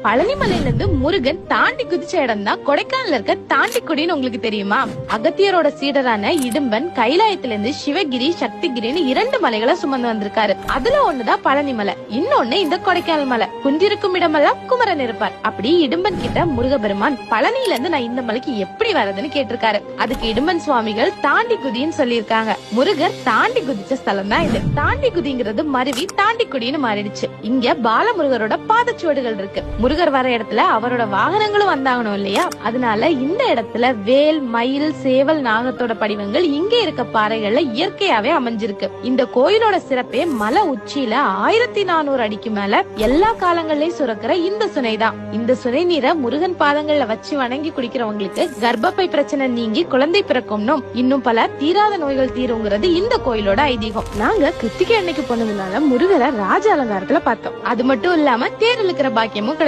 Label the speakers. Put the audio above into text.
Speaker 1: பழனிமலையில இருந்து முருகன் தாண்டி குதிச்ச இடம் தான் கொடைக்கானல இருக்க தாண்டிக்குடின்னு உங்களுக்கு தெரியுமா? அகத்தியரோட சீடரான இடும்பன் கைலாயத்திலிருந்து சிவகிரி சக்திகிரின்னு 2 மலைகளை சுமந்து வந்திருக்காரு. அதுல ஒண்ணுதான் பழனிமலை, இன்னொன்னு இந்த கொடைக்கானல் மலை. குந்திருக்கும் இடமெல்லாம் குமரன் இருப்பார். அப்படி இடும்பன் கிட்ட முருகபெருமான் பழனியில இருந்து நான் இந்த மலைக்கு எப்படி வரதுன்னு கேட்டிருக்காரு. அதுக்கு இடும்பன் சுவாமிகள் தாண்டி குதின்னு சொல்லியிருக்காங்க. முருகர் தாண்டி குதிச்ச ஸ்தலம் தான் இது. தாண்டி குதிங்கிறது மருவி தாண்டிக்குடின்னு மாறிடுச்சு. இங்க பாலமுருகரோட பாதச்சுவடுகள் இருக்கு. முருகர் வர இடத்துல அவரோட வாகனங்களும் வந்தாகணும் இல்லையா? அதனால இந்த இடத்துல வேல், மயில், சேவல், நாகத்தோட படிவங்கள் இங்க இருக்க பாறைகள்ல இயற்கையாவே அமைஞ்சிருக்கு. இந்த கோயிலோட சிறப்பே மலை உச்சியில 1400 அடிக்கு மேல எல்லா காலங்கள்லயும் சுரக்கிற இந்த சுனைதான். இந்த சுனை நீரை முருகன் பாதங்கள்ல வச்சு வணங்கி குடிக்கிறவங்களுக்கு கர்ப்பப்பை பிரச்சனை நீங்கி குழந்தை பிறக்கும்னும் இன்னும் பல தீராத நோய்கள் தீருங்கிறது இந்த கோயிலோட ஐதீகம். நாங்க கிருத்திகை அன்னைக்கு போனதுனால முருகரை ராஜ அலங்காரத்துல பார்த்தோம். அது மட்டும் இல்லாம தேர் இழுக்கிற பாக்கியமும்